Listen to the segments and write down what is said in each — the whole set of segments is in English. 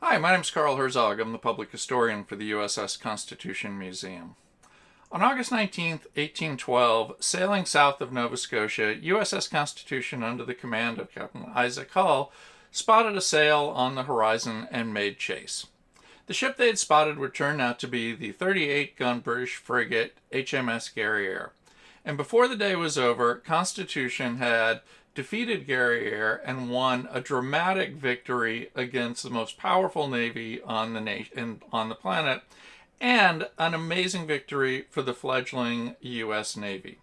Hi, my name is Carl Herzog. I'm the Public Historian for the USS Constitution Museum. On August 19th, 1812, sailing south of Nova Scotia, USS Constitution, under the command of Captain Isaac Hull, spotted a sail on the horizon and made chase. The ship they had spotted would turn out to be the 38-gun British frigate HMS Guerriere. And before the day was over, Constitution had defeated Guerriere and won a dramatic victory against the most powerful navy on the planet, and an amazing victory for the fledgling U.S. Navy.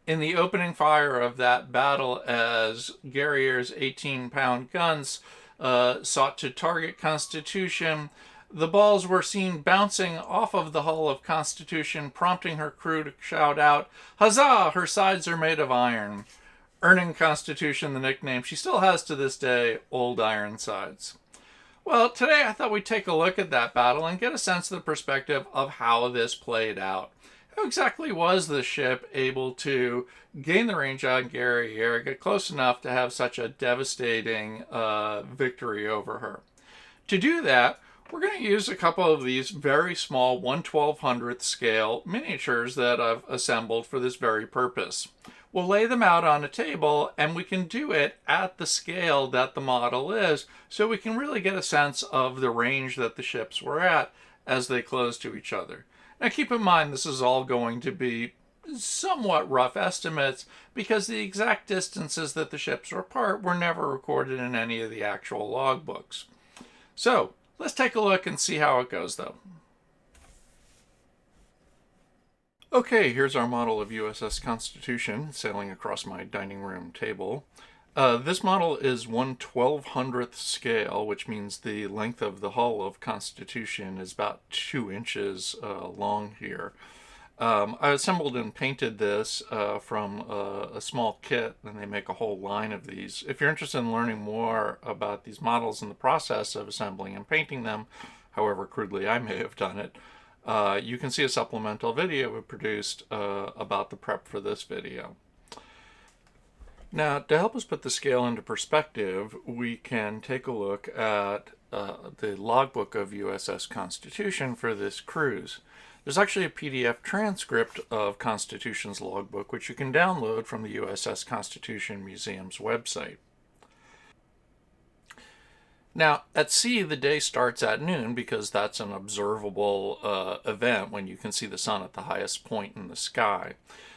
In the opening fire of that battle, as Guerriere's 18-pound guns sought to target Constitution, the balls were seen bouncing off of the hull of Constitution, prompting her crew to shout out, "Huzzah! Her sides are made of iron," earning Constitution the nickname she still has to this day, Old Ironsides. Well, today I thought we'd take a look at that battle and get a sense of the perspective of how this played out. How exactly was the ship able to gain the range on Guerriere, get close enough to have such a devastating victory over her? To do that, we're going to use a couple of these very small 1/1200th scale miniatures that I've assembled for this very purpose. We'll lay them out on a table, and we can do it at the scale that the model is, so we can really get a sense of the range that the ships were at as they close to each other. Now keep in mind, this is all going to be somewhat rough estimates, because the exact distances that the ships were apart were never recorded in any of the actual logbooks. So let's take a look and see how it goes, though. Okay, here's our model of USS Constitution sailing across my dining room table. This model is 1/1200th scale, which means the length of the hull of Constitution is about 2 inches long here. I assembled and painted this from a small kit, and they make a whole line of these. If you're interested in learning more about these models and the process of assembling and painting them, however crudely I may have done it, you can see a supplemental video we produced about the prep for this video. Now, to help us put the scale into perspective, we can take a look at the logbook of USS Constitution for this cruise. There's actually a PDF transcript of Constitution's logbook, which you can download from the USS Constitution Museum's website. Now, at sea, the day starts at noon because that's an observable event when you can see the sun at the highest point in the sky.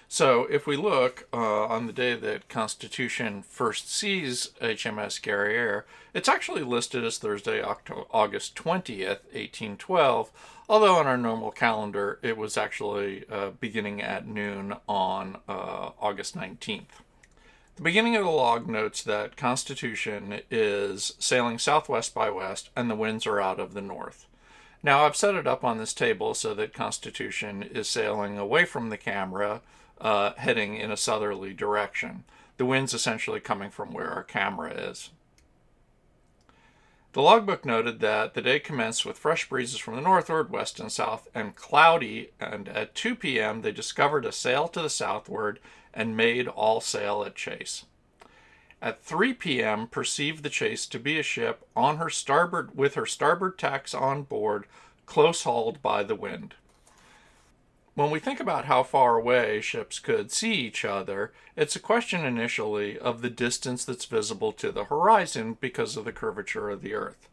So if we look on the day that Constitution first sees HMS Guerriere, it's actually listed as Thursday, August 20th, 1812, although on our normal calendar it was actually beginning at noon on August 19th. The beginning of the log notes that Constitution is sailing southwest by west and the winds are out of the north. Now I've set it up on this table so that Constitution is sailing away from the camera, heading in a southerly direction. The wind's essentially coming from where our camera is. The logbook noted that the day commenced with fresh breezes from the northward, west, and south, and cloudy, and at 2 p.m. they discovered a sail to the southward and made all sail at chase. At 3 p.m. perceived the chase to be a ship on her starboard with her starboard tacks on board, close hauled by the wind. When we think about how far away ships could see each other, it's a question initially of the distance that's visible to the horizon because of the curvature of the Earth.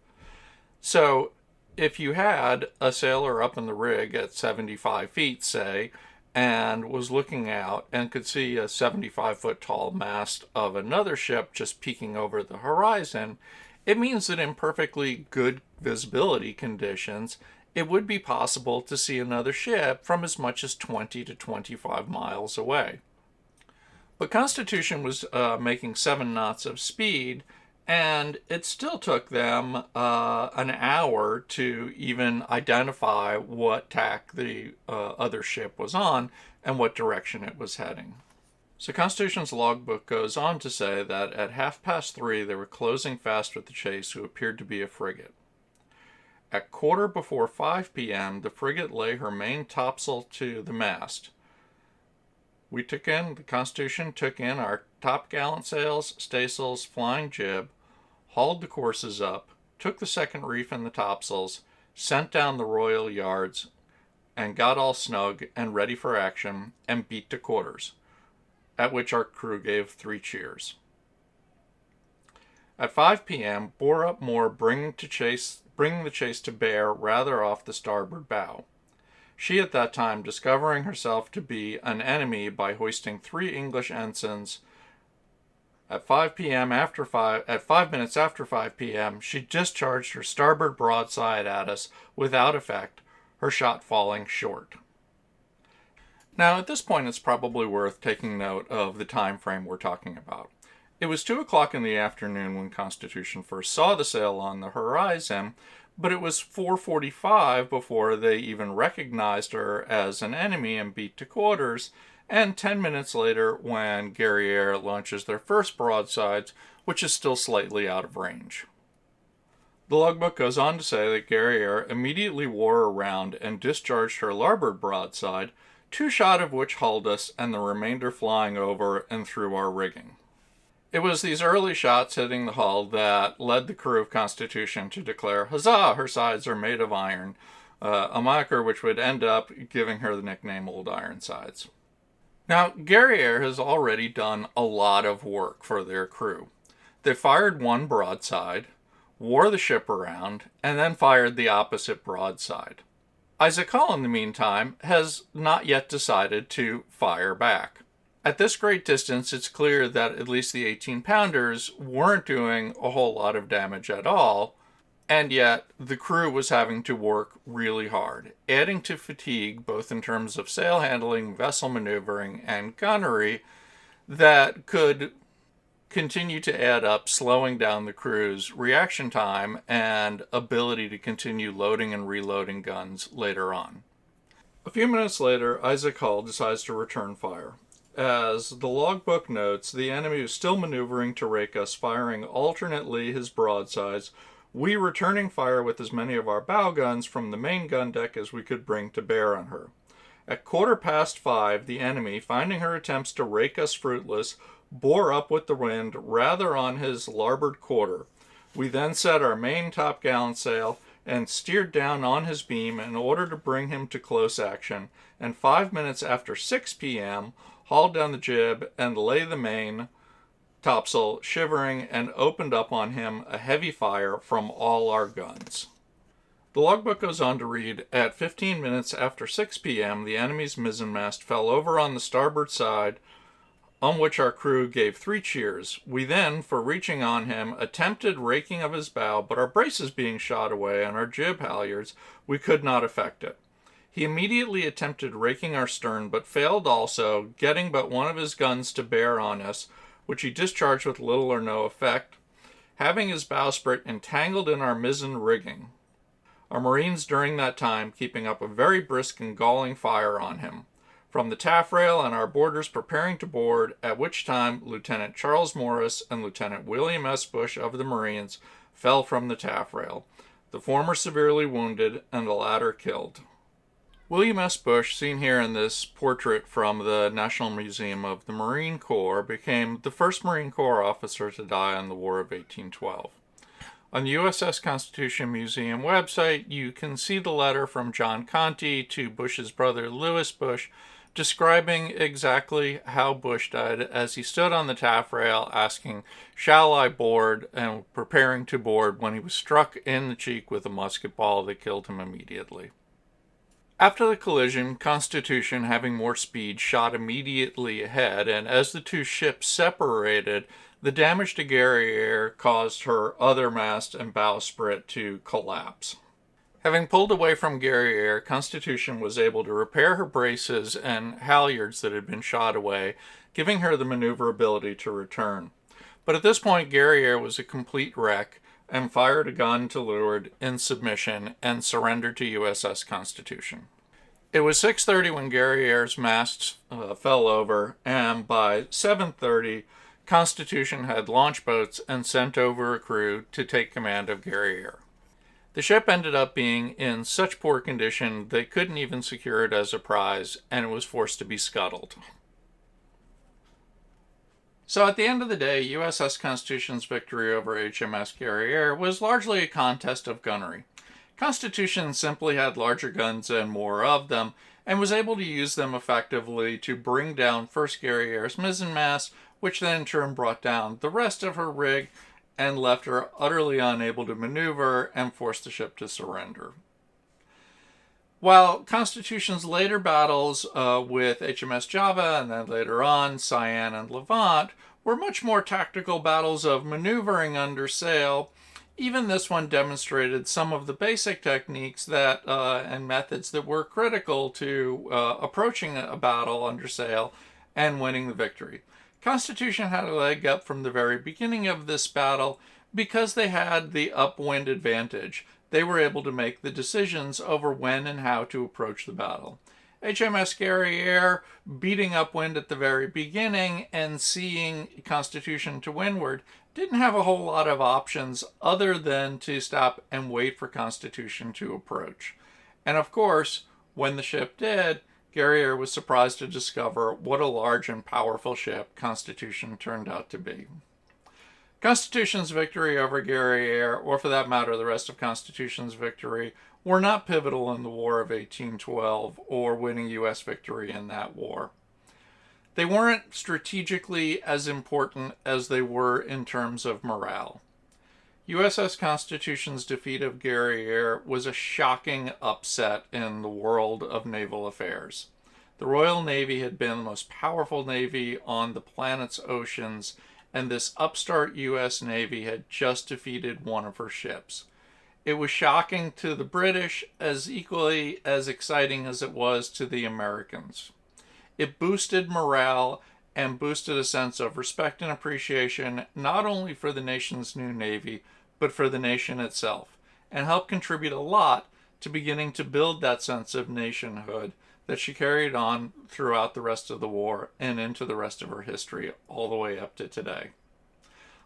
So if you had a sailor up in the rig at 75 feet, say, and was looking out and could see a 75-foot tall mast of another ship just peeking over the horizon, it means that in perfectly good visibility conditions, it would be possible to see another ship from as much as 20 to 25 miles away. But Constitution was making 7 knots of speed, and it still took them an hour to even identify what tack the other ship was on and what direction it was heading. So Constitution's logbook goes on to say that at 3:30 they were closing fast with the chase, who appeared to be a frigate. At 5:15 p.m., the frigate lay her main topsail to the mast. The Constitution took in our top gallant sails, staysails, flying jib, hauled the courses up, took the second reef in the topsails, sent down the royal yards, and got all snug and ready for action, and beat to quarters, at which our crew gave 3 cheers. At 5 p.m., bore up more, bringing the chase to bear rather off the starboard bow. She at that time discovering herself to be an enemy by hoisting 3 English ensigns. At 5 minutes after 5 p.m., she discharged her starboard broadside at us without effect, her shot falling short. Now, at this point, it's probably worth taking note of the time frame we're talking about. It was 2 o'clock in the afternoon when Constitution first saw the sail on the horizon, but it was 4:45 before they even recognized her as an enemy and beat to quarters, and 10 minutes later when Guerriere launches their first broadsides, which is still slightly out of range. The logbook goes on to say that Guerriere immediately wore around and discharged her larboard broadside, 2 shot of which hulled us and the remainder flying over and through our rigging. It was these early shots hitting the hull that led the crew of Constitution to declare, "Huzzah, her sides are made of iron," a moniker which would end up giving her the nickname Old Ironsides. Now, Guerriere has already done a lot of work for their crew. They fired 1 broadside, wore the ship around, and then fired the opposite broadside. Isaac Hull, in the meantime, has not yet decided to fire back. At this great distance, it's clear that at least the 18-pounders weren't doing a whole lot of damage at all, and yet the crew was having to work really hard, adding to fatigue both in terms of sail handling, vessel maneuvering, and gunnery that could continue to add up, slowing down the crew's reaction time and ability to continue loading and reloading guns later on. A few minutes later, Isaac Hull decides to return fire. As the logbook notes, the enemy was still maneuvering to rake us, firing alternately his broadsides, we returning fire with as many of our bow guns from the main gun deck as we could bring to bear on her. At 5:15, the enemy, finding her attempts to rake us fruitless, bore up with the wind rather on his larboard quarter. We then set our main topgallant sail and steered down on his beam in order to bring him to close action, and 5 minutes after 6 p.m., hauled down the jib and lay the main topsail shivering and opened up on him a heavy fire from all our guns. The logbook goes on to read, at 15 minutes after 6 p.m., the enemy's mizzenmast fell over on the starboard side, on which our crew gave 3 cheers. We then, for reaching on him, attempted raking of his bow, but our braces being shot away and our jib halyards, we could not effect it. He immediately attempted raking our stern, but failed also, getting but 1 of his guns to bear on us, which he discharged with little or no effect, having his bowsprit entangled in our mizzen rigging. Our Marines during that time keeping up a very brisk and galling fire on him, from the taffrail and our boarders preparing to board, at which time Lieutenant Charles Morris and Lieutenant William S. Bush of the Marines fell from the taffrail, the former severely wounded and the latter killed. William S. Bush, seen here in this portrait from the National Museum of the Marine Corps, became the first Marine Corps officer to die in the War of 1812. On the USS Constitution Museum website, you can see the letter from John Conte to Bush's brother Lewis Bush, describing exactly how Bush died as he stood on the taffrail asking, "Shall I board?" and preparing to board when he was struck in the cheek with a musket ball that killed him immediately. After the collision, Constitution, having more speed, shot immediately ahead, and as the 2 ships separated, the damage to Guerriere caused her other mast and bowsprit to collapse. Having pulled away from Guerriere, Constitution was able to repair her braces and halyards that had been shot away, giving her the maneuverability to return. But at this point, Guerriere was a complete wreck and fired a gun to leeward in submission and surrendered to USS Constitution. It was 6:30 when Guerriere's masts fell over, and by 7:30, Constitution had launch boats and sent over a crew to take command of Guerriere. The ship ended up being in such poor condition they couldn't even secure it as a prize, and it was forced to be scuttled. So at the end of the day, USS Constitution's victory over HMS Guerriere was largely a contest of gunnery. Constitution simply had larger guns and more of them, and was able to use them effectively to bring down first Guerriere's mizzenmast, which then in turn brought down the rest of her rig and left her utterly unable to maneuver and forced the ship to surrender. While Constitution's later battles with HMS Java and then later on Cyan and Levant were much more tactical battles of maneuvering under sail, even this one demonstrated some of the basic techniques that and methods that were critical to approaching a battle under sail and winning the victory. Constitution had a leg up from the very beginning of this battle because they had the upwind advantage. They were able to make the decisions over when and how to approach the battle. HMS Guerriere beating upwind at the very beginning and seeing Constitution to windward didn't have a whole lot of options other than to stop and wait for Constitution to approach. And of course, when the ship did, Guerriere was surprised to discover what a large and powerful ship Constitution turned out to be. Constitution's victory over Guerriere, or for that matter the rest of Constitution's victory, were not pivotal in the War of 1812 or winning U.S. victory in that war. They weren't strategically as important as they were in terms of morale. USS Constitution's defeat of Guerriere was a shocking upset in the world of naval affairs. The Royal Navy had been the most powerful navy on the planet's oceans, and this upstart U.S. Navy had just defeated one of her ships. It was shocking to the British, as equally as exciting as it was to the Americans. It boosted morale and boosted a sense of respect and appreciation not only for the nation's new Navy, but for the nation itself, and helped contribute a lot to beginning to build that sense of nationhood that she carried on throughout the rest of the war and into the rest of her history all the way up to today.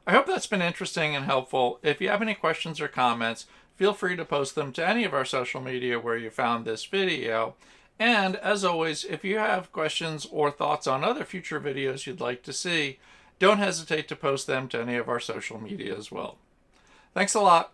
I hope that's been interesting and helpful. If you have any questions or comments, feel free to post them to any of our social media where you found this video. And as always, if you have questions or thoughts on other future videos you'd like to see, don't hesitate to post them to any of our social media as well. Thanks a lot.